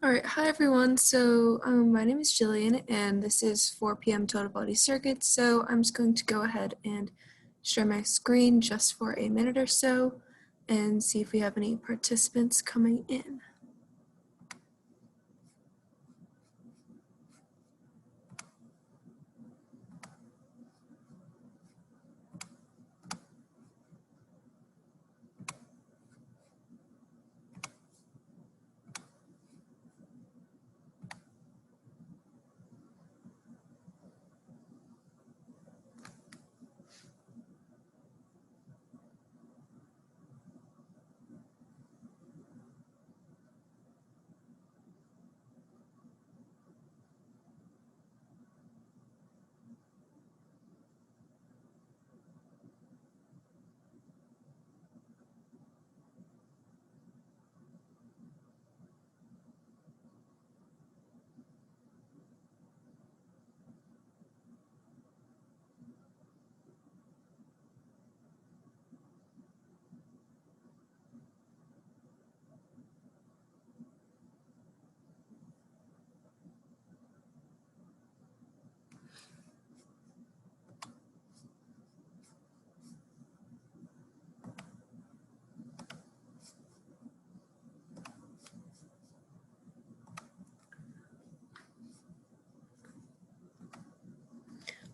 All right, hi everyone. So my name is Jillian and this is 4 p.m. Total Body Circuits. So I'm just going to go ahead and share my screen just for a minute or so and see if we have any participants coming in.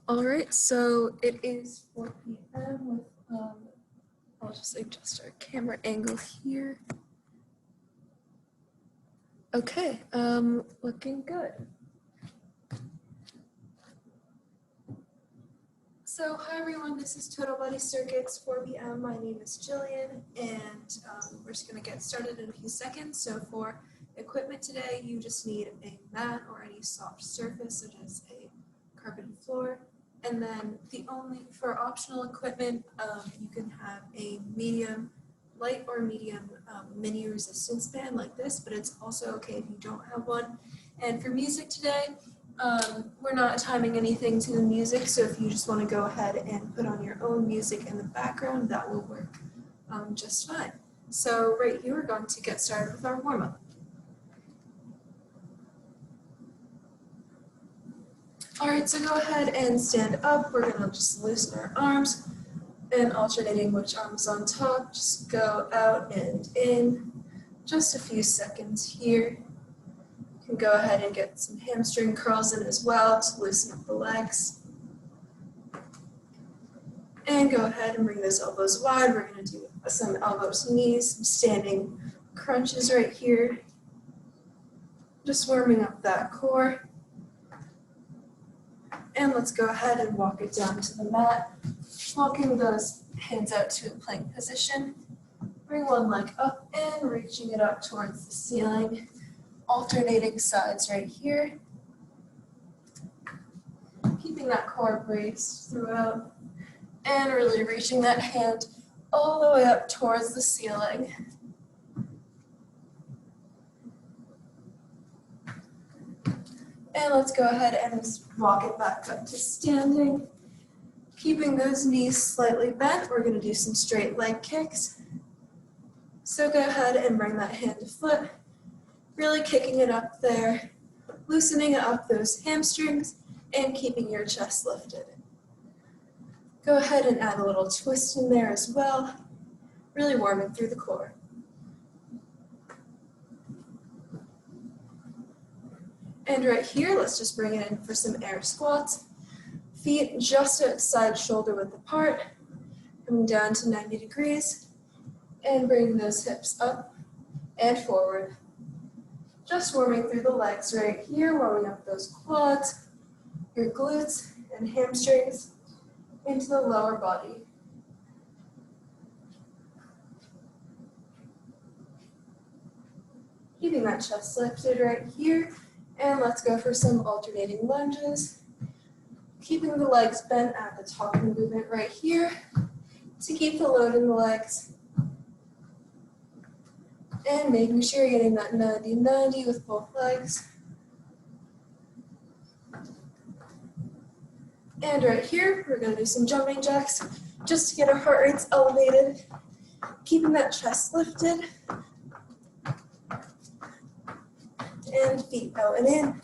All right, so it is 4 p.m. with, I'll just adjust our camera angle here. Okay, looking good. So hi everyone, this is Total Body Circuits 4 p.m. My name is Jillian and we're just going to get started in a few seconds. So for equipment today, you just need a mat or any soft surface such as a carpeted floor. And then for optional equipment, you can have a light or medium mini resistance band like this, but it's also okay if you don't have one. And for music today, we're not timing anything to the music, so if you just want to go ahead and put on your own music in the background, that will work just fine. So right here, we're going to get started with our warm-up. All right, so go ahead and stand up. We're going to just loosen our arms and alternating which arm is on top. Just go out and in. Just a few seconds here. You can go ahead and get some hamstring curls in as well to loosen up the legs. And go ahead and bring those elbows wide. We're going to do some elbows, knees, some standing crunches right here. Just warming up that core. And let's go ahead and walk it down to the mat. Walking those hands out to a plank position. Bring one leg up and reaching it up towards the ceiling. Alternating sides right here. Keeping that core braced throughout. And really reaching that hand all the way up towards the ceiling. And let's go ahead and walk it back up to standing. Keeping those knees slightly bent, we're going to do some straight leg kicks. So go ahead and bring that hand to foot, really kicking it up there, loosening up those hamstrings, and keeping your chest lifted. Go ahead and add a little twist in there as well, really warming through the core. And right here, let's just bring it in for some air squats. Feet just outside shoulder width apart, coming down to 90 degrees, and bring those hips up and forward. Just warming through the legs right here, warming up those quads, your glutes and hamstrings into the lower body. Keeping that chest lifted right here, and let's go for some alternating lunges. Keeping the legs bent at the top of the movement right here to keep the load in the legs. And making sure you're getting that 90-90 with both legs. And right here, we're going to do some jumping jacks just to get our heart rates elevated. Keeping that chest lifted. And feet out and in.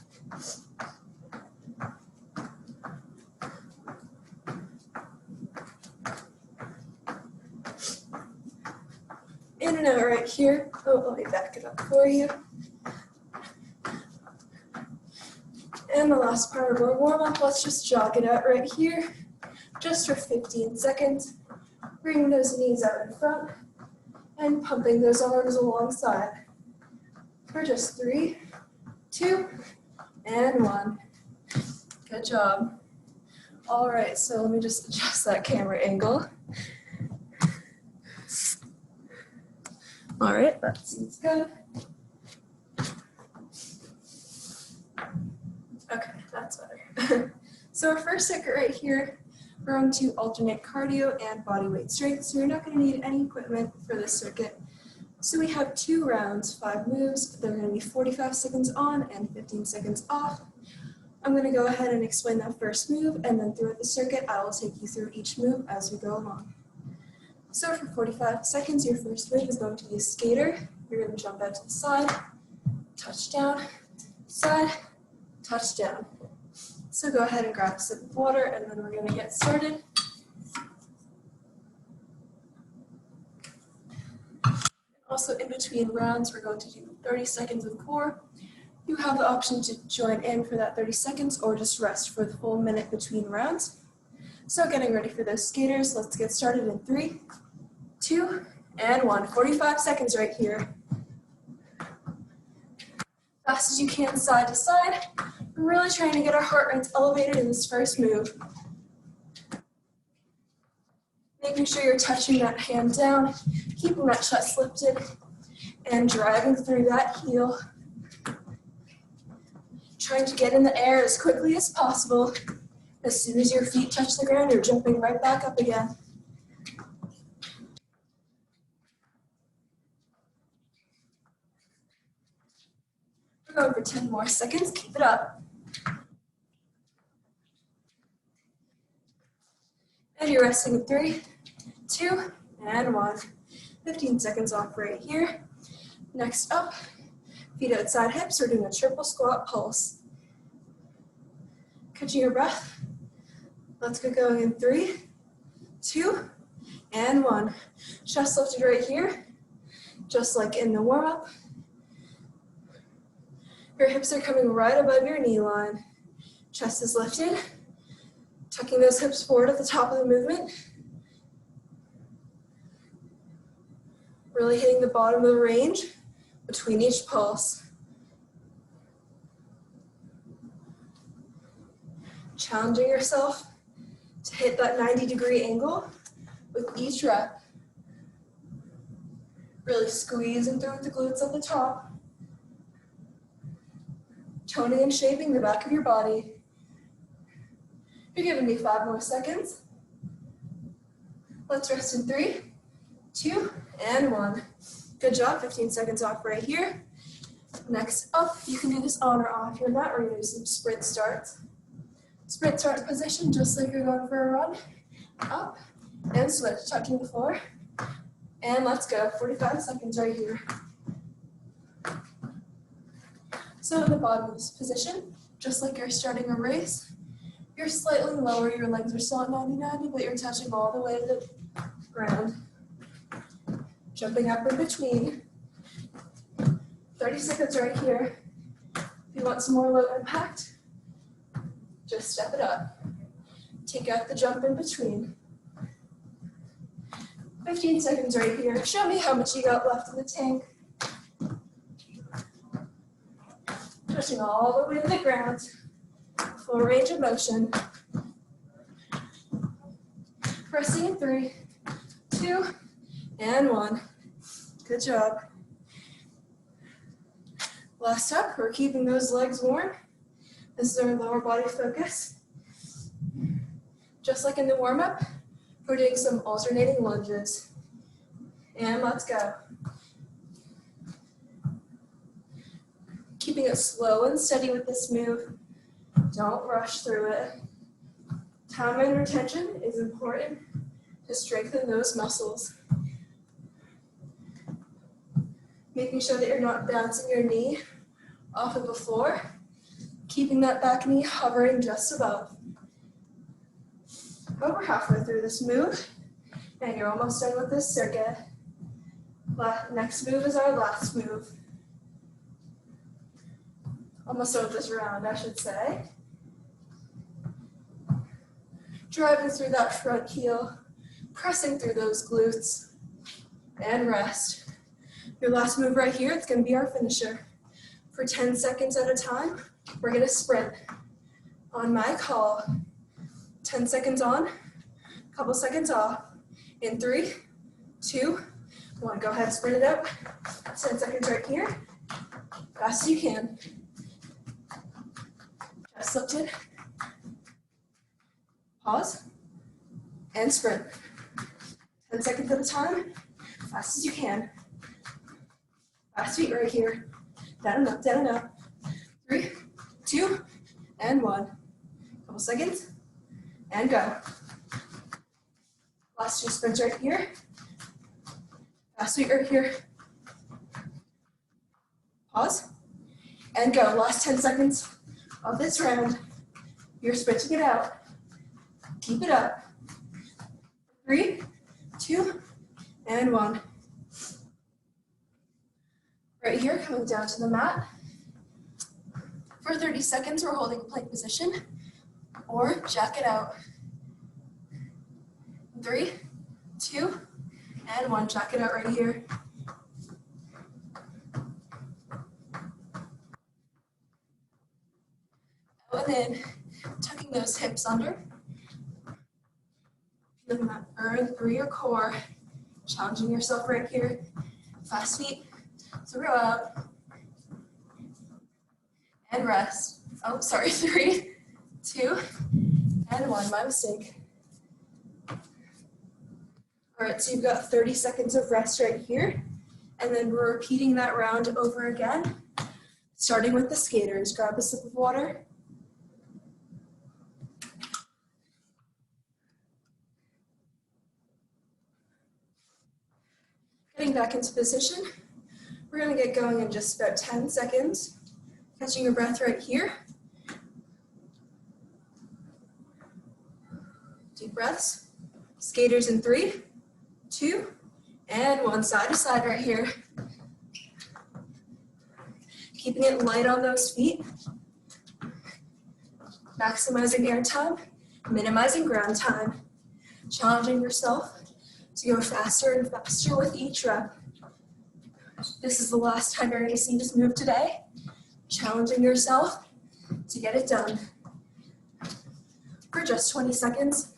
In and out right here. Oh, let me back it up for you. And the last part of our warm-up, let's just jog it out right here, just for 15 seconds. Bring those knees out in front and pumping those arms alongside for just 3, 2, and 1. Good job. All right, so let me just adjust that camera angle. All right, that seems good. Okay, that's better. So our first circuit right here, we're going to alternate cardio and body weight strength. So you're not going to need any equipment for this circuit. So we have 2 rounds, 5 moves. They're going to be 45 seconds on and 15 seconds off. I'm going to go ahead and explain that first move, and then throughout the circuit, I will take you through each move as we go along. So for 45 seconds, your first move is going to be a skater. You're going to jump out to the side, touchdown, side, touchdown. So go ahead and grab a sip of water, and then we're going to get started. Also, in between rounds, we're going to do 30 seconds of core. You have the option to join in for that 30 seconds or just rest for the full minute between rounds. So getting ready for those skaters, let's get started in 3, 2, and 1. 45 seconds right here. Fast as you can, side to side. We're really trying to get our heart rates elevated in this first move. Making sure you're touching that hand down, keeping that chest lifted, and driving through that heel. Trying to get in the air as quickly as possible. As soon as your feet touch the ground, you're jumping right back up again. We're going for 10 more seconds. Keep it up. And you're resting in 3, 2, and 1. 15 seconds off right here. Next up, feet outside hips. We're doing a triple squat pulse. Catching your breath. Let's get going in 3, 2, and 1. Chest lifted right here, just like in the warm-up. Your hips are coming right above your knee line. Chest is lifted. Tucking those hips forward at the top of the movement. Really hitting the bottom of the range between each pulse. Challenging yourself to hit that 90-degree angle with each rep. Really squeezing through the glutes at the top. Toning and shaping the back of your body. You're giving me 5 more seconds. Let's rest in 3, 2, and 1. Good job, 15 seconds off right here. Next up, you can do this on or off your mat. We're gonna do some sprint starts. Sprint start position, just like you're going for a run. Up and switch, touching the floor. And let's go, 45 seconds right here. So at the bottom of this position, just like you're starting a race, you're slightly lower, your legs are still at 90-90, but you're touching all the way to the ground. Jumping up in between. 30 seconds right here. If you want some more low impact, just step it up. Take out the jump in between. 15 seconds right here. Show me how much you got left in the tank. Pushing all the way to the ground. Full range of motion. Pressing in 3, 2, and 1. Good job. Last up, we're keeping those legs warm. This is our lower body focus. Just like in the warm-up, we're doing some alternating lunges. And let's go. Keeping it slow and steady with this move. Don't rush through it. Time and retention is important to strengthen those muscles. Making sure that you're not bouncing your knee off of the floor, keeping that back knee hovering just above. But we're halfway through this move, and you're almost done with this circuit. Next move is our last move. Almost done with this round, I should say. Driving through that front heel, pressing through those glutes, and rest. Your last move right here, it's going to be our finisher. For 10 seconds at a time, we're going to sprint. On my call, 10 seconds on, couple seconds off. In 3, 2, 1. Go ahead, sprint it out. 10 seconds right here. Fast as you can. Chest lifted. Pause. And sprint. 10 seconds at a time. Fast as you can. Fast feet right here. Down and up, down and up. 3, 2, and 1. Couple seconds. And go. Last 2 sprints right here. Fast feet right here. Pause. And go. Last 10 seconds of this round. You're sprinting it out. Keep it up. 3, 2, and 1. Right here, coming down to the mat. For 30 seconds, we're holding plank position, or jack it out. 3, 2, and 1. Jack it out right here. Out and in, tucking those hips under. Looking that burn through your core. Challenging yourself right here. Fast feet. Throw out. And rest. Oh, sorry. 3, 2, and 1. My mistake. All right, so you've got 30 seconds of rest right here. And then we're repeating that round over again. Starting with the skaters. Grab a sip of water. Getting back into position. We're going to get going in just about 10 seconds. Catching your breath right here. Deep breaths. Skaters in 3, 2, and 1. Side to side right here. Keeping it light on those feet. Maximizing air time, minimizing ground time. Challenging yourself to go faster and faster with each rep. This is the last time you're going to see this move today. Challenging yourself to get it done. For just 20 seconds.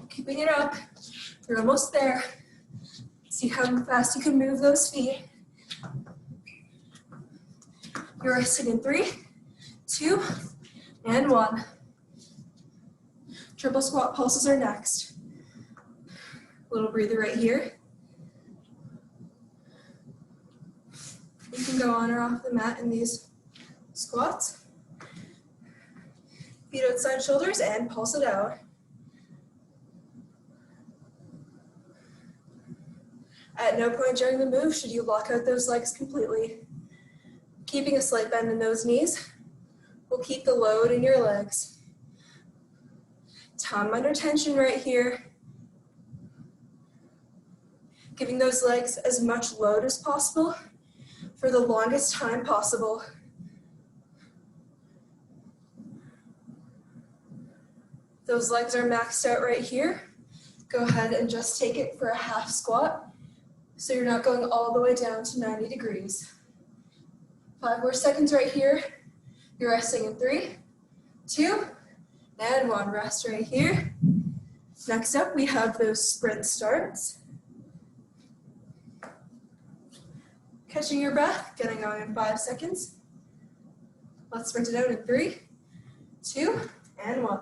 Keeping it up. You're almost there. See how fast you can move those feet. You're resting in 3, 2, and 1. Triple squat pulses are next. Little breather right here. You can go on or off the mat in these squats. Feet outside shoulders and pulse it out. At no point during the move should you lock out those legs completely. Keeping a slight bend in those knees will keep the load in your legs. Time under tension right here. Giving those legs as much load as possible for the longest time possible. Those legs are maxed out right here. Go ahead and just take it for a half squat so you're not going all the way down to 90 degrees. 5 more seconds right here. You're resting in 3, 2, and 1. Rest right here. Next up, we have those sprint starts. Catching your breath, getting going in 5 seconds. Let's sprint it out in 3, 2, and 1.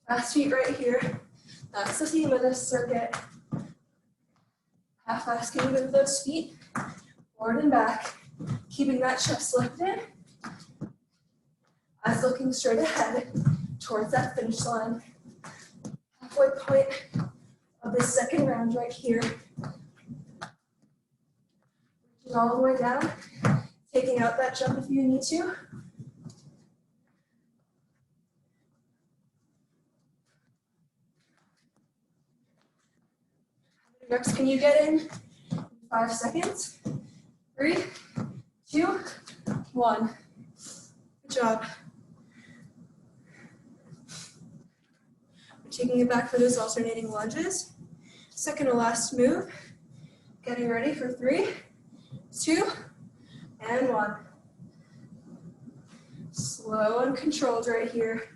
Fast feet right here. That's the theme of this circuit. Half fast can you move those feet forward and back, keeping that chest lifted. Eyes looking straight ahead. towards that finish line. Halfway point of this second round right here. Reaching all the way down, taking out that jump if you need to. How many reps can you get in? 5 seconds. 3, 2, 1. Good job. We're taking it back for those alternating lunges. Second to last move. Getting ready for 3, 2, and 1. Slow and controlled right here.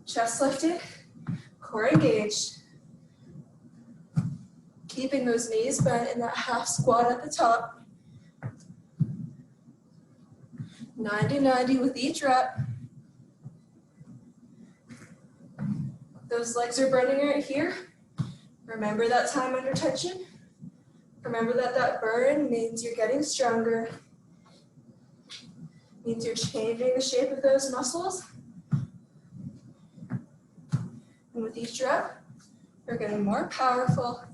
Chest lifted, core engaged. Keeping those knees bent in that half squat at the top. 90-90 with each rep. Those legs are burning right here. Remember that time under tension. Remember that that burn means you're getting stronger. Means you're changing the shape of those muscles. And with each rep, you're getting more powerful.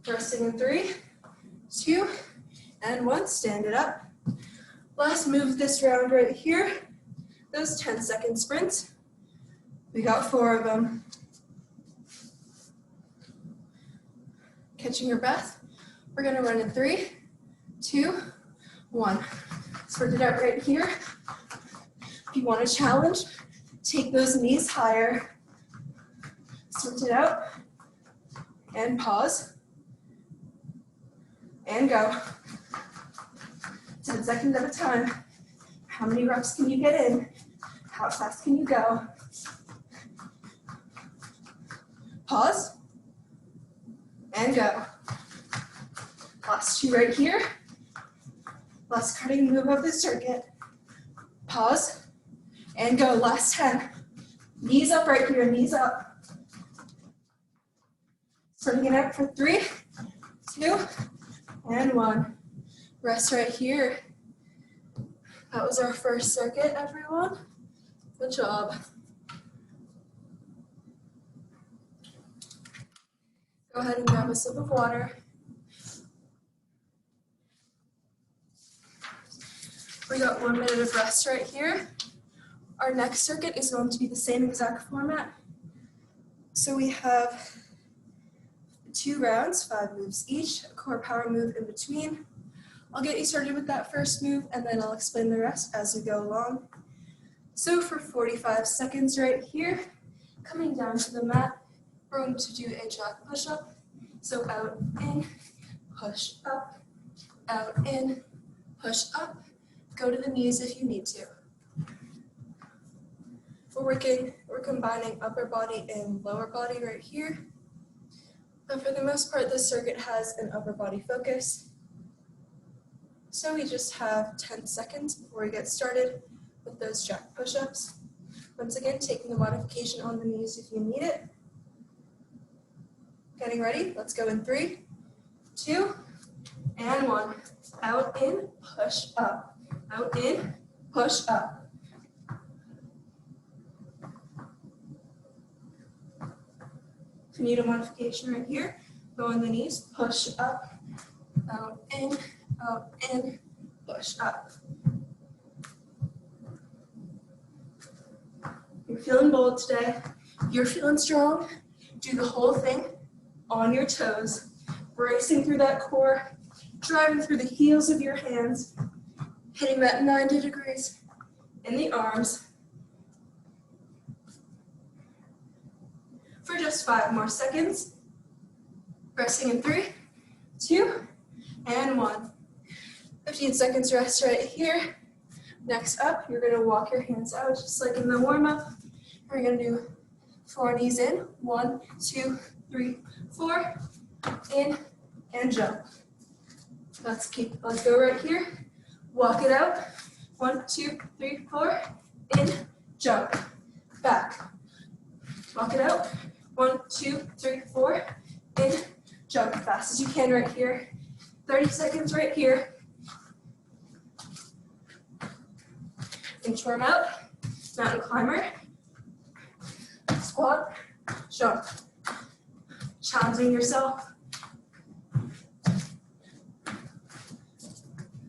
Resting in 3, 2, and 1. Stand it up. Last move this round right here. Those 10-second sprints. We got 4 of them. Catching your breath. We're gonna run in 3, 2, 1. Spread it out right here. If you want a challenge, take those knees higher. Sprint it out. And pause. And go. 10 seconds at a time. How many reps can you get in? How fast can you go? Pause. And go. Last 2 right here. Last cutting move of the circuit. Pause. And go. Last 10. Knees up right here. Knees up. Starting it up for 3, 2, and 1. Rest right here. That was our first circuit, everyone. Good job. Go ahead and grab a sip of water. We got 1 minute of rest right here. Our next circuit is going to be the same exact format. So we have 2 rounds, 5 moves each, a core power move in between. I'll get you started with that first move and then I'll explain the rest as we go along. So for 45 seconds right here, coming down to the mat, we're going to do a jack push-up. So out, in, push up, out, in, push up. Go to the knees if you need to. We're combining upper body and lower body right here. But for the most part, this circuit has an upper body focus. So we just have 10 seconds before we get started with those jack push-ups. Once again, taking the modification on the knees if you need it. Getting ready, let's go in 3, 2, and 1. Out, in, push up. Out, in, push up. If you need a modification right here, go on the knees, push up, out, in, push up. You're feeling bold today. You're feeling strong. Do the whole thing on your toes, bracing through that core, driving through the heels of your hands, hitting that 90 degrees in the arms. For just 5 more seconds. Resting in 3, 2, and 1. 15 seconds rest right here. Next up, you're gonna walk your hands out just like in the warm-up. We're gonna do 4 knees in. 1, 2, 3, 4. In and jump. Let's go right here. Walk it out. 1, 2, 3, 4. In, jump. Back. Walk it out. 1, 2, 3, 4. In, jump. Fast as you can right here. 30 seconds right here. Inchworm out, mountain climber, squat, jump. Challenging yourself.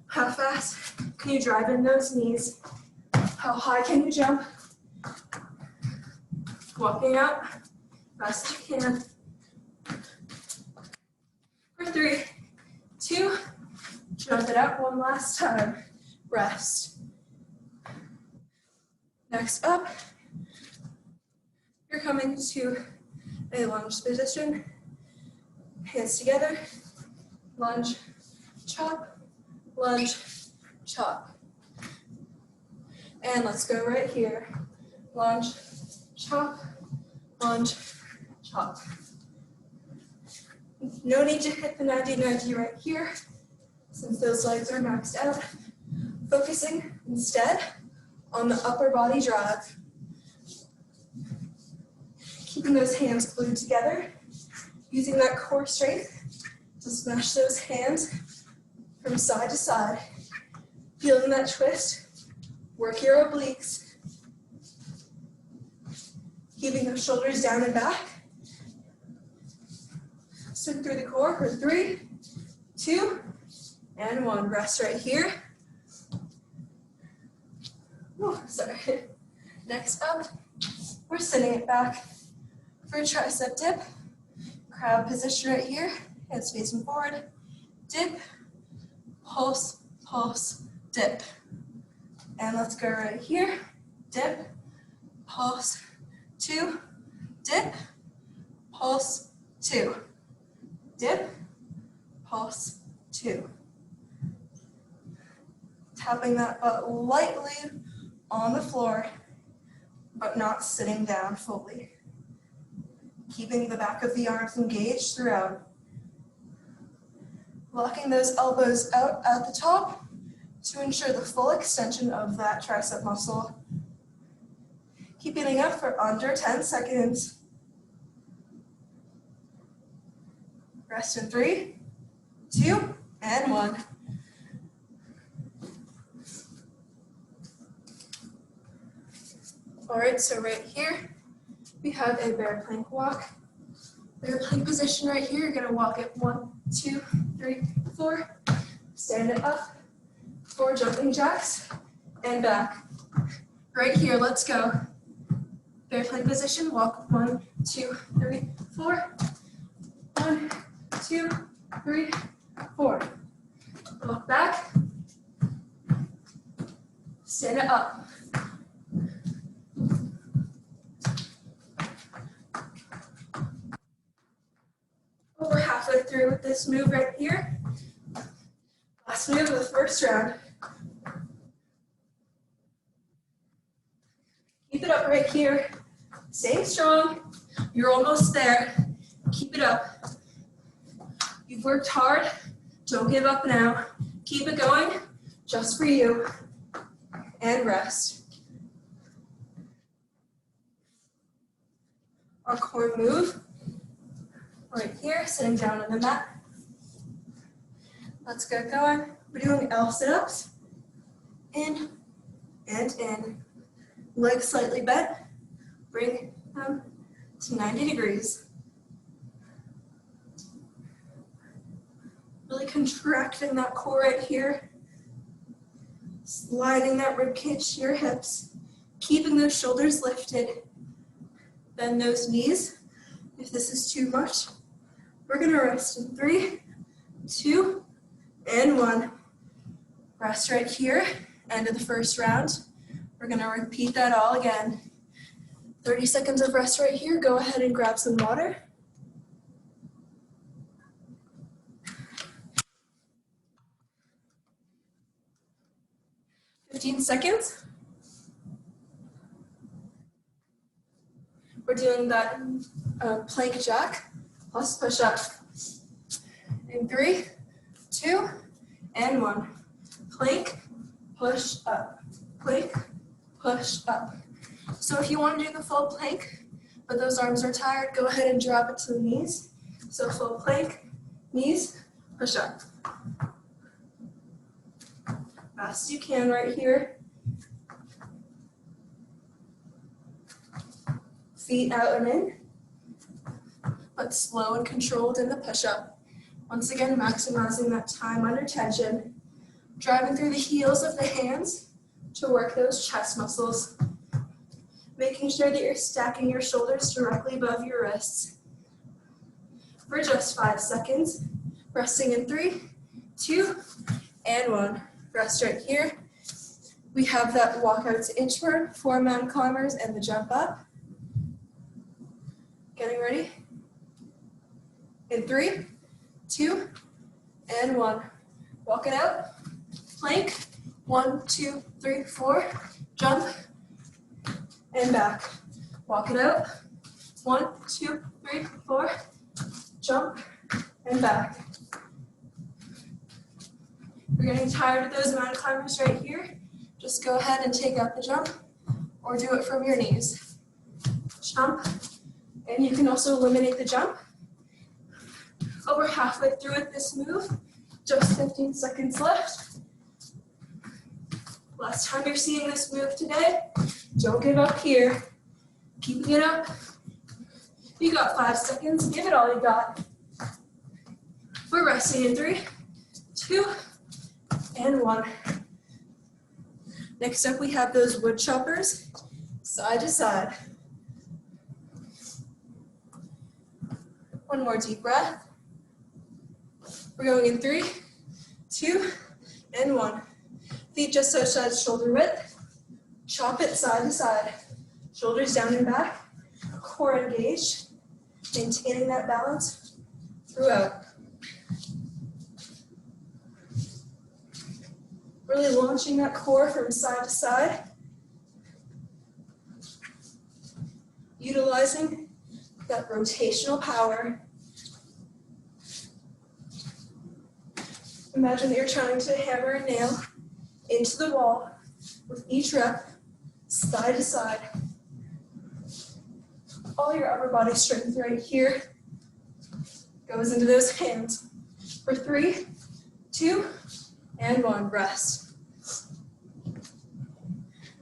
How fast can you drive in those knees? How high can you jump? Walking out, best you can. For 3, 2, jump it out one last time. Rest. Next up, you're coming to a lunge position. Hands together, lunge, chop, lunge, chop. And let's go right here. Lunge, chop, lunge, chop. No need to hit the 90-90 right here, since those legs are maxed out. Focusing instead on the upper body drive. Keeping those hands glued together, using that core strength to smash those hands from side to side. Feeling that twist, work your obliques. Keeping those shoulders down and back. Swing through the core for 3, 2, and 1. Rest right here. Oh, sorry. Next up, we're sending it back for a tricep dip. Crab position right here, hands facing forward. Dip, pulse, pulse, dip. And let's go right here. Dip, pulse, 2, dip, pulse, 2. Dip, pulse, 2. Tapping that butt lightly on the floor, but not sitting down fully. Keeping the back of the arms engaged throughout. Locking those elbows out at the top to ensure the full extension of that tricep muscle. Keeping it up for under 10 seconds. Rest in 3, 2, and 1. All right, so right here, we have a bear plank walk. Bear plank position right here, you're gonna walk it 1, 2, 3, 4. Stand it up, 4 jumping jacks, and back. Right here, let's go. Bear plank position, walk 1, 2, 3, 4. 1, 2, 3, 4. Walk back. Stand it up. We're halfway through with this move right here. Last move of the first round. Keep it up right here. Stay strong. You're almost there. Keep it up. You've worked hard. Don't give up now. Keep it going, just for you. And rest. Our core move. Right here, sitting down on the mat. Let's get going. We're doing L sit-ups. In and in. Legs slightly bent. Bring them to 90 degrees. Really contracting that core right here. Sliding that rib cage to your hips. Keeping those shoulders lifted. Bend those knees. If this is too much, we're gonna rest in 3, 2, and 1. Rest right here, end of the first round. We're gonna repeat that all again. 30 seconds of rest right here. Go ahead and grab some water. $15 seconds. We're doing that plank jack plus push up. In 3, 2, and 1. Plank, push up. Plank, push up. So if you want to do the full plank, but those arms are tired, go ahead and drop it to the knees. So full plank, knees, push up. Best you can right here. Feet out and in, but slow and controlled in the push-up. Once again, maximizing that time under tension, driving through the heels of the hands to work those chest muscles, making sure that you're stacking your shoulders directly above your wrists. For just 5 seconds, resting in 3, 2, and 1. Rest right here. We have that walk out to inchworm, 4 mountain climbers, and the jump up. Getting ready. In 3, 2, and 1. Walk it out. Plank. 1, 2, 3, 4. Jump. And back. Walk it out. 1, 2, 3, 4. Jump. And back. If you're getting tired of those mountain climbers right here, just go ahead and take out the jump or do it from your knees. Jump. And you can also eliminate the jump. Over halfway through with this move, just 15 seconds left. Last time you're seeing this move today, don't give up here. Keeping it up. You got 5 seconds, give it all you got. We're resting in 3, 2, and 1. Next up, we have those wood choppers, side to side. One more deep breath. We're going in 3, 2, and 1. Feet just outside shoulder width. Chop it side to side. Shoulders down and back. Core engaged. Maintaining that balance throughout. Really launching that core from side to side. Utilizing that rotational power. Imagine that you're trying to hammer a nail into the wall with each rep, side to side. All your upper body strength right here goes into those hands. For 3, 2, and 1, rest.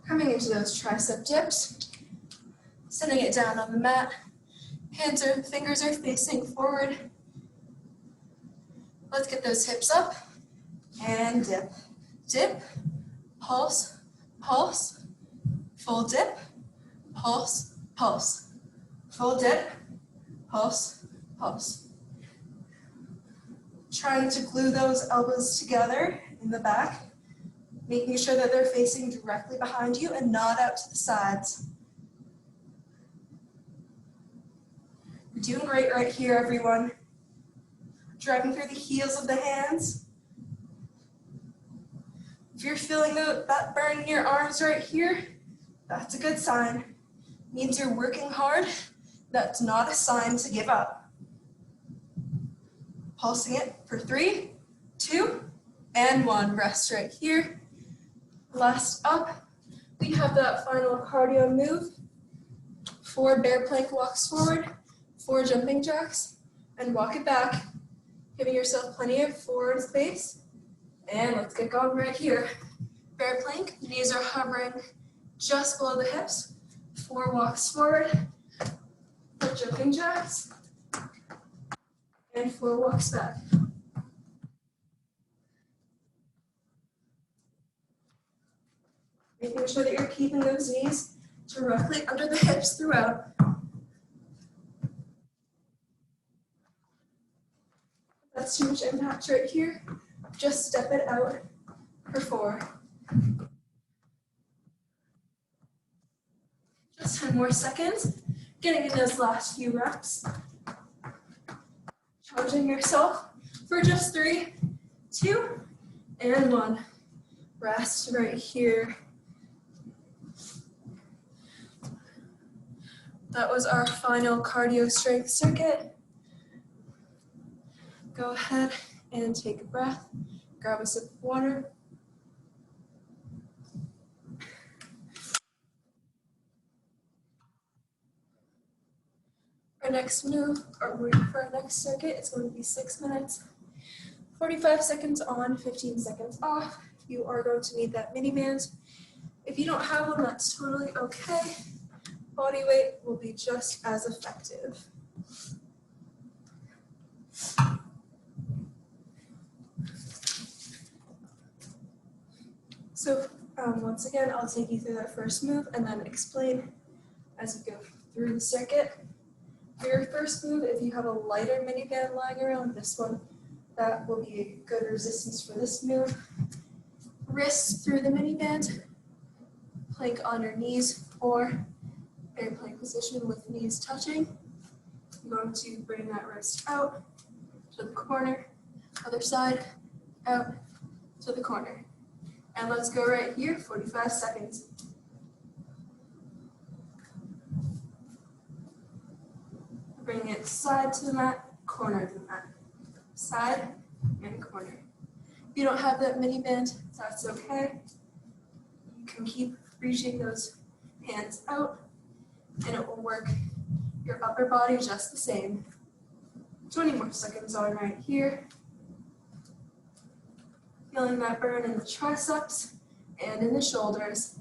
Coming into those tricep dips, setting it down on the mat. Fingers are facing forward. Let's get those hips up and dip. Dip, pulse, pulse, full dip, pulse, pulse. Full dip, pulse, pulse. Trying to glue those elbows together in the back, making sure that they're facing directly behind you and not out to the sides. You're doing great right here, everyone. Driving through the heels of the hands. If you're feeling that burn in your arms right here, that's a good sign. Means you're working hard. That's not a sign to give up. Pulsing it for 3, 2, and 1. Rest right here. Last up, we have that final cardio move. 4 bear plank walks forward, 4 jumping jacks, and walk it back, giving yourself plenty of forward space. And let's get going right here. Bear plank, knees are hovering just below the hips. 4 walks forward, 4 jumping jacks, and 4 walks back. Making sure that you're keeping those knees directly under the hips throughout. If that's too much impact right here, just step it out for 4. Just 10 more seconds. Getting in those last few reps. Charging yourself for just 3, 2, and 1. Rest right here. That was our final cardio strength circuit. Go ahead and take a breath. Grab a sip of water. Our next move, or for our next circuit, it's going to be 6 minutes, 45 seconds on, 15 seconds off. You are going to need that mini band. If you don't have one, that's totally okay. body weight will be just as effective. So once again, I'll take you through that first move and then explain as you go through the circuit. For your first move, if you have a lighter mini band lying around, this one, that will be a good resistance for this move. Wrists through the mini band, plank on your knees or a plank position with knees touching. You're going to bring that wrist out to the corner, other side, out to the corner. And let's go right here, 45 seconds. Bring it side to the mat, corner to the mat. Side and corner. If you don't have that mini band, that's okay. You can keep reaching those hands out and it will work your upper body just the same. 20 more seconds on right here. Feeling that burn in the triceps and in the shoulders.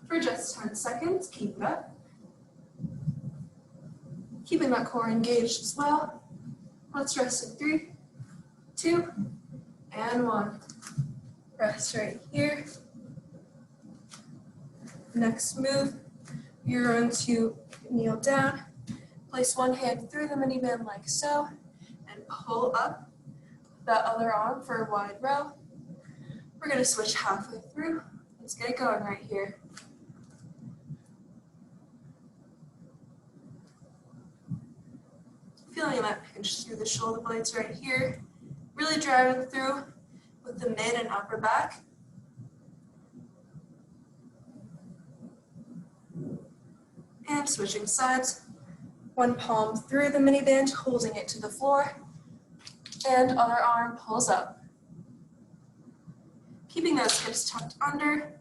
For just 10 seconds, keep it up. Keeping that core engaged as well. Let's rest in 3, 2, and 1. Rest right here. Next move, you're going to kneel down, place one hand through the mini band like so, and pull up that other arm for a wide row. We're going to switch halfway through. Let's get it going right here. Feeling that pinch through the shoulder blades right here. Really driving through with the mid and upper back. And switching sides. One palm through the mini band, holding it to the floor. And other arm pulls up. Keeping those hips tucked under.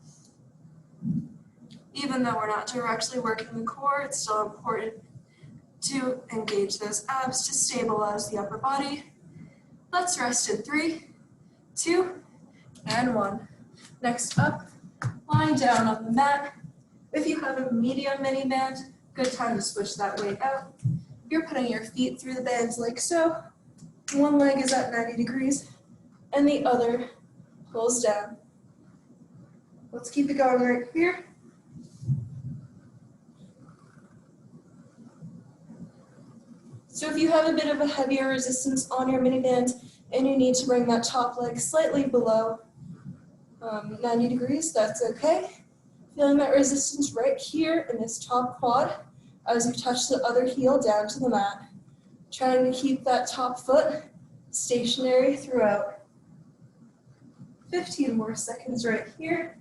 Even though we're not directly working the core, it's still important to engage those abs to stabilize the upper body. Let's rest in 3, 2, and 1. Next up, lying down on the mat. If you have a medium mini band, good time to switch that weight out. You're putting your feet through the bands like so. One leg is at 90 degrees and the other pulls down. Let's keep it going right here. So if you have a bit of a heavier resistance on your mini band and you need to bring that top leg slightly below 90 degrees, that's okay. Feeling that resistance right here in this top quad as you touch the other heel down to the mat. Trying to keep that top foot stationary throughout. 15 more seconds right here.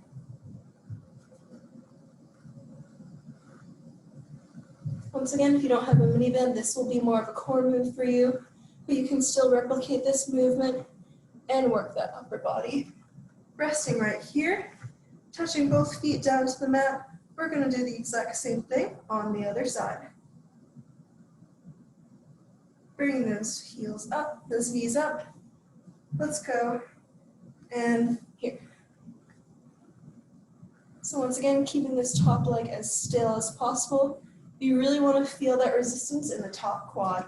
Once again, if you don't have a mini band, this will be more of a core move for you, but you can still replicate this movement and work that upper body. Resting right here, touching both feet down to the mat. We're going to do the exact same thing on the other side. Bringing those heels up, those knees up. Let's go. And here. So once again, keeping this top leg as still as possible. You really want to feel that resistance in the top quad.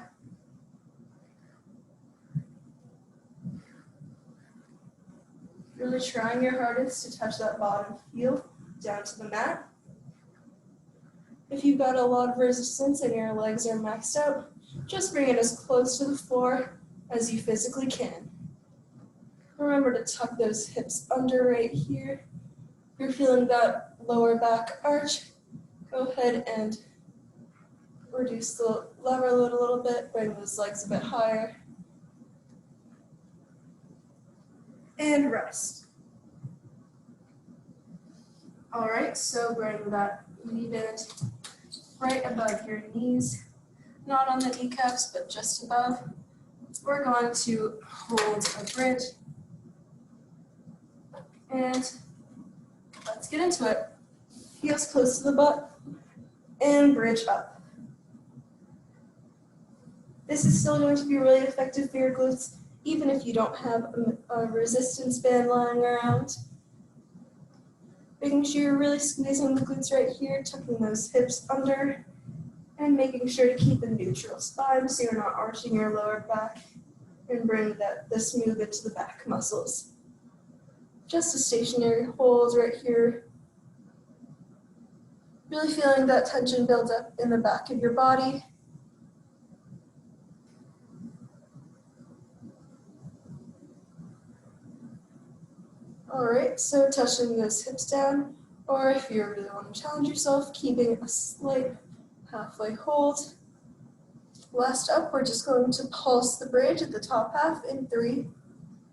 Really trying your hardest to touch that bottom heel down to the mat. If you've got a lot of resistance and your legs are maxed out, just bring it as close to the floor as you physically can. Remember to tuck those hips under right here. If you're feeling that lower back arch, go ahead and reduce the lever load a little bit, bring those legs a bit higher. And rest. All right, so bring that knee band right above your knees, not on the kneecaps, but just above. We're going to hold a bridge. And let's get into it. Heels close to the butt and bridge up. This is still going to be really effective for your glutes, even if you don't have a resistance band lying around. Making sure you're really squeezing the glutes right here, tucking those hips under, and making sure to keep a neutral spine so you're not arching your lower back, and bring this move into the back muscles. Just a stationary hold right here. Really feeling that tension build up in the back of your body. All right, so touching those hips down, or if you really want to challenge yourself, keeping a slight halfway hold. Last up, we're just going to pulse the bridge at the top half in 3,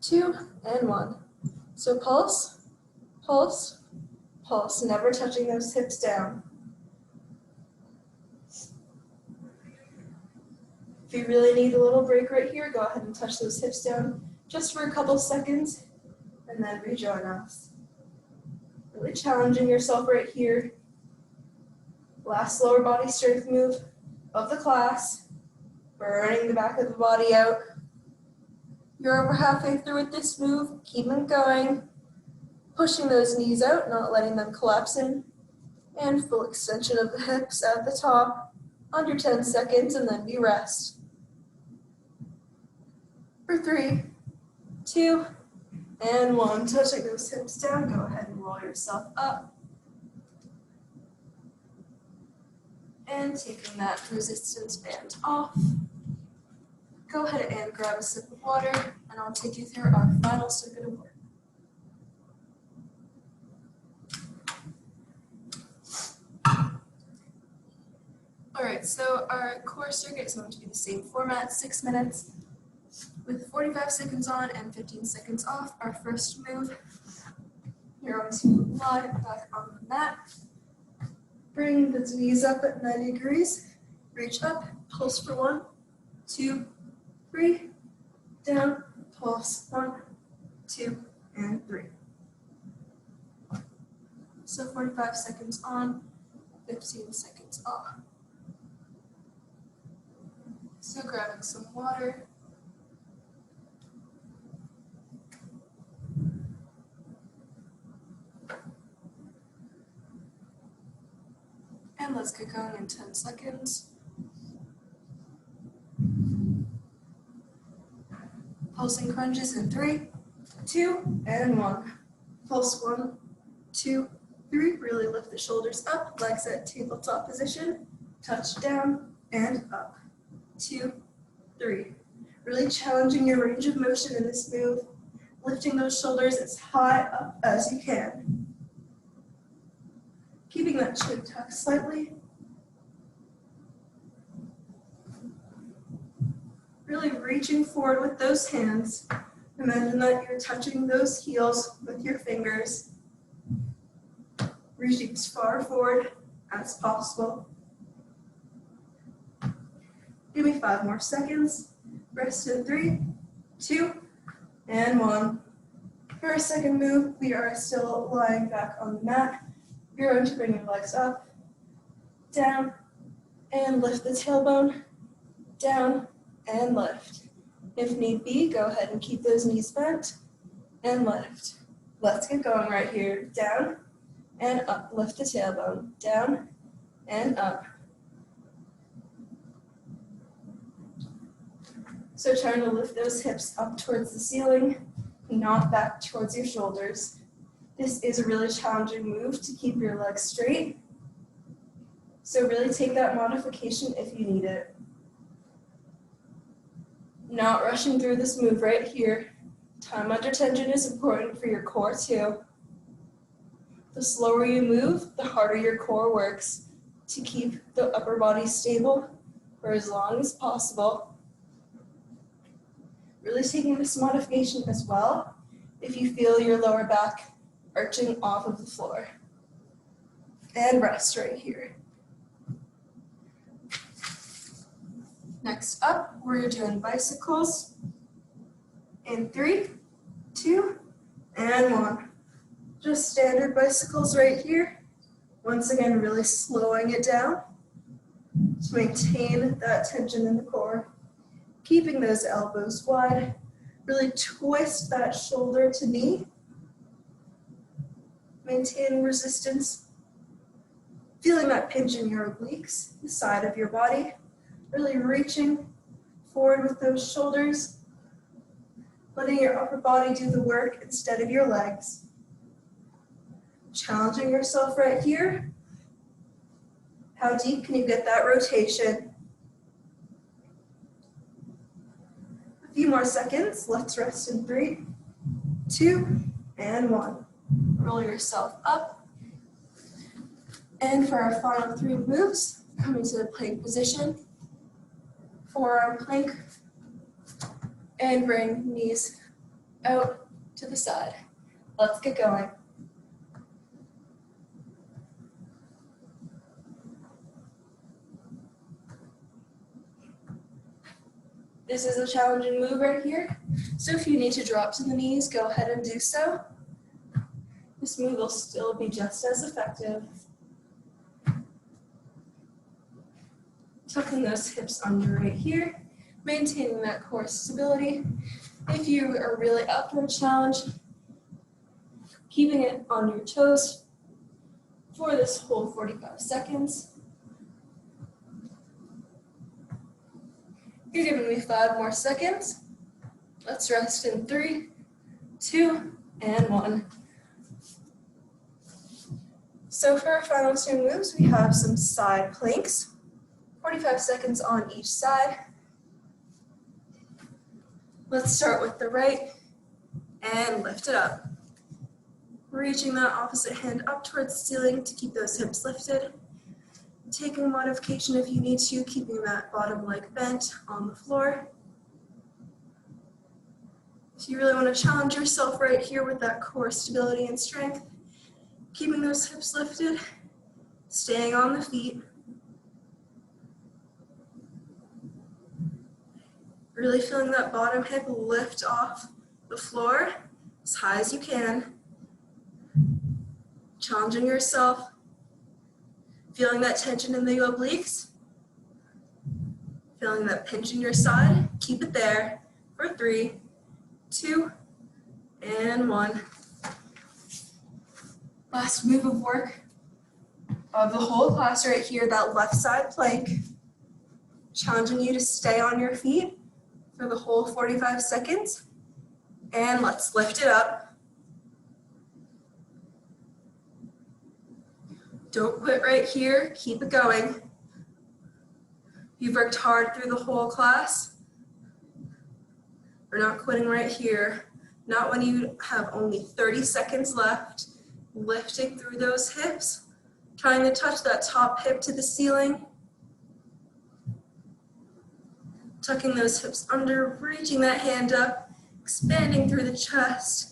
2, and 1. So pulse, pulse, pulse, never touching those hips down. If you really need a little break right here, go ahead and touch those hips down just for a couple seconds, and then rejoin us. Really challenging yourself right here. Last lower body strength move of the class. Burning the back of the body out. You're over halfway through with this move. Keep it going. Pushing those knees out, not letting them collapse in. And full extension of the hips at the top. Under 10 seconds, and then we rest. For 3, 2, and 1. Touching those hips down. Go ahead and roll yourself up. And taking that resistance band off. Go ahead and grab a sip of water, and I'll take you through our final circuit of work. All right, so our core circuit is going to be the same format, 6 minutes, with 45 seconds on and 15 seconds off. Our first move, you're going to lie back on the mat. Bring the knees up at 90 degrees. Reach up, pulse for 1, 2, 3, down, pulse, 1, 2, and 3. So 45 seconds on, 15 seconds off. So grabbing some water. And let's get going in 10 seconds. Pulsing crunches in 3, 2, and 1. Pulse 1, 2, 3. Really lift the shoulders up, legs at tabletop position. Touch down and up. 2, 3. Really challenging your range of motion in this move. Lifting those shoulders as high up as you can. Keeping that chin tucked slightly. Really reaching forward with those hands. Imagine that you're touching those heels with your fingers. Reaching as far forward as possible. Give me 5 more seconds. Rest in 3, 2, and 1. For our second move, we are still lying back on the mat. You're going to bring your legs up, down, and lift the tailbone, down, and lift. If need be, go ahead and keep those knees bent, and lift. Let's get going right here. Down, and up. Lift the tailbone, down, and up. So trying to lift those hips up towards the ceiling, not back towards your shoulders. This is a really challenging move to keep your legs straight. So really take that modification if you need it. Not rushing through this move right here. Time under tension is important for your core too. The slower you move, the harder your core works to keep the upper body stable for as long as possible. Really taking this modification as well if you feel your lower back arching off of the floor. And rest right here. Next up, we're doing bicycles in 3, 2, and 1. Just standard bicycles right here. Once again, really slowing it down to maintain that tension in the core. Keeping those elbows wide. Really twist that shoulder to knee. Maintaining resistance. Feeling that pinch in your obliques, the side of your body. Really reaching forward with those shoulders. Letting your upper body do the work instead of your legs. Challenging yourself right here. How deep can you get that rotation? A few more seconds. Let's rest in 3, 2, and 1. Roll yourself up. And for our final 3 moves, coming to the plank position. Forearm plank. And bring knees out to the side. Let's get going. This is a challenging move right here, so if you need to drop to the knees, go ahead and do so. This move will still be just as effective. Tucking those hips under right here, maintaining that core stability. If you are really up for a challenge, keeping it on your toes for this whole 45 seconds. You're giving me 5 more seconds. Let's rest in 3, 2, and 1. So for our final 2 moves, we have some side planks. 45 seconds on each side. Let's start with the right and lift it up. Reaching that opposite hand up towards the ceiling to keep those hips lifted. Taking a modification if you need to, keeping that bottom leg bent on the floor. If you really want to challenge yourself right here with that core stability and strength, keeping those hips lifted, staying on the feet. Really feeling that bottom hip lift off the floor as high as you can. Challenging yourself. Feeling that tension in the obliques. Feeling that pinch in your side. Keep it there for 3, 2, and 1. Last move of work of the whole class right here, that left side plank. Challenging you to stay on your feet for the whole 45 seconds. And let's lift it up. Don't quit right here, keep it going. You've worked hard through the whole class. We're not quitting right here. Not when you have only 30 seconds left. Lifting through those hips. Trying to touch that top hip to the ceiling. Tucking those hips under, reaching that hand up, expanding through the chest.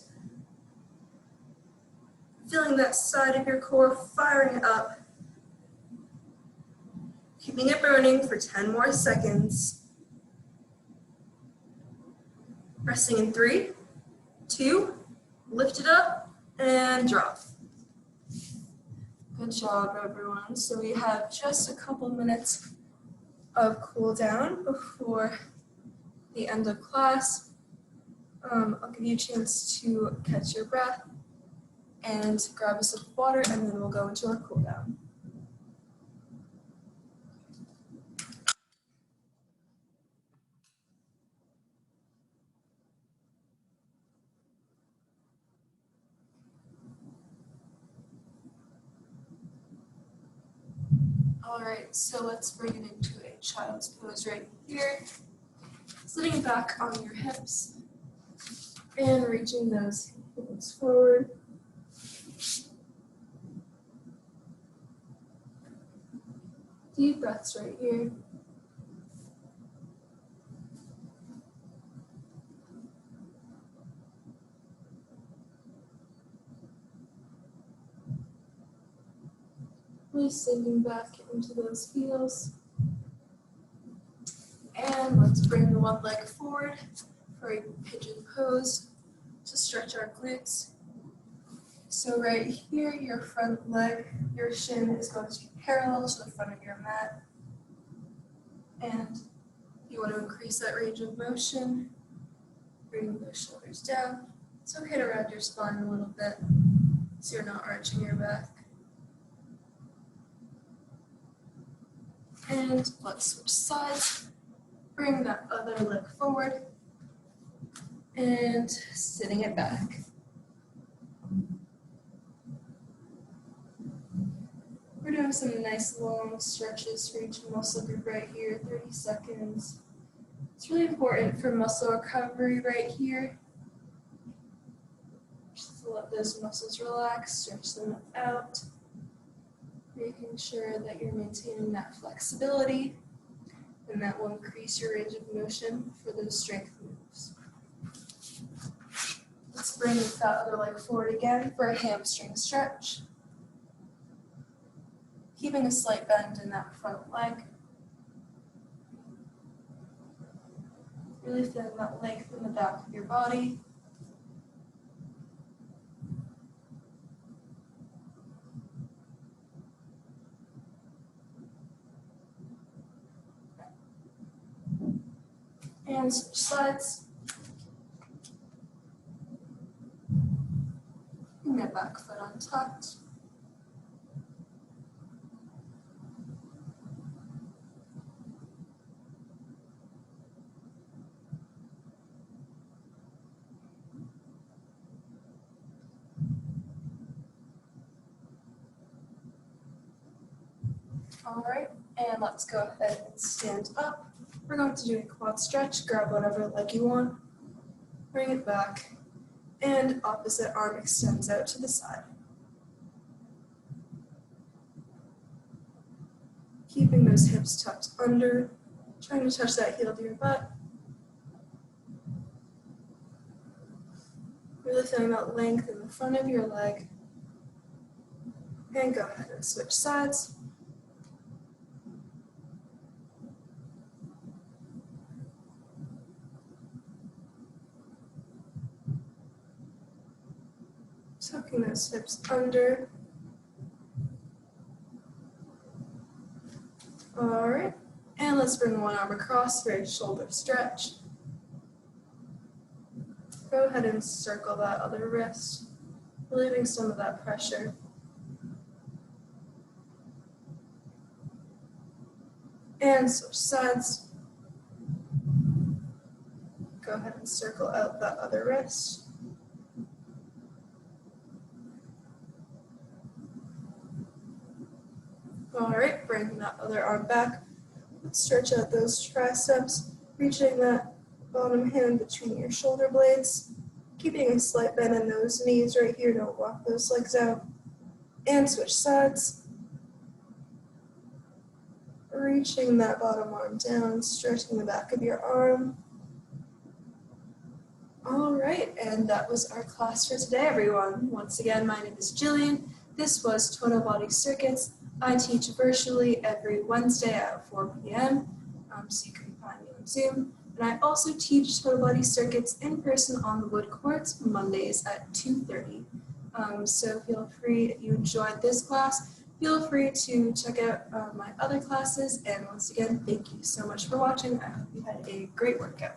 Feeling that side of your core firing up. Keeping it burning for 10 more seconds. Resting in 3, 2, lift it up, and drop. Good job, everyone. So we have just a couple minutes of cool down before the end of class. I'll give you a chance to catch your breath and grab a sip of water, and then we'll go into our cool down. All right, so let's bring it into a child's pose right here. Sitting back on your hips and reaching those hips forward. Deep breaths right here. Really sinking back into those heels. And let's bring the one leg forward for a pigeon pose to stretch our glutes. So right here, your front leg, your shin is going to be parallel to the front of your mat. And you want to increase that range of motion, bring those shoulders down. It's okay to round your spine a little bit. so you're not arching your back. And let's switch sides. Bring that other leg forward and sitting it back. We're doing some nice long stretches for each muscle group right here, 30 seconds. It's really important for muscle recovery right here. Just to let those muscles relax, stretch them out, making sure that you're maintaining that flexibility, and that will increase your range of motion for those strength moves. Let's bring that other leg forward again for a hamstring stretch. Keeping a slight bend in that front leg. Really feeling that length in the back of your body. And switch sides. And that back foot untucked. All right, and let's go ahead and stand up. We're going to do a quad stretch. Grab whatever leg you want, bring it back, and opposite arm extends out to the side. Keeping those hips tucked under, trying to touch that heel to your butt. Really feeling that length in the front of your leg. And go ahead and switch sides. Tucking those hips under. All right, and let's bring one arm across for a shoulder stretch. Go ahead and circle that other wrist, relieving some of that pressure. And switch sides. Go ahead and circle out that other wrist. All right, bring that other arm back. Stretch out those triceps, reaching that bottom hand between your shoulder blades, keeping a slight bend in those knees right here. Don't walk those legs out. And switch sides. Reaching that bottom arm down, stretching the back of your arm. All right, and that was our class for today, everyone. Once again, my name is Jillian. This was Total Body Circuits. I teach virtually every Wednesday at 4 p.m., so you can find me on Zoom. And I also teach Total Body Circuits in person on the wood courts Mondays at 2:30. So feel free, if you enjoyed this class, feel free to check out my other classes. And once again, thank you so much for watching. I hope you had a great workout.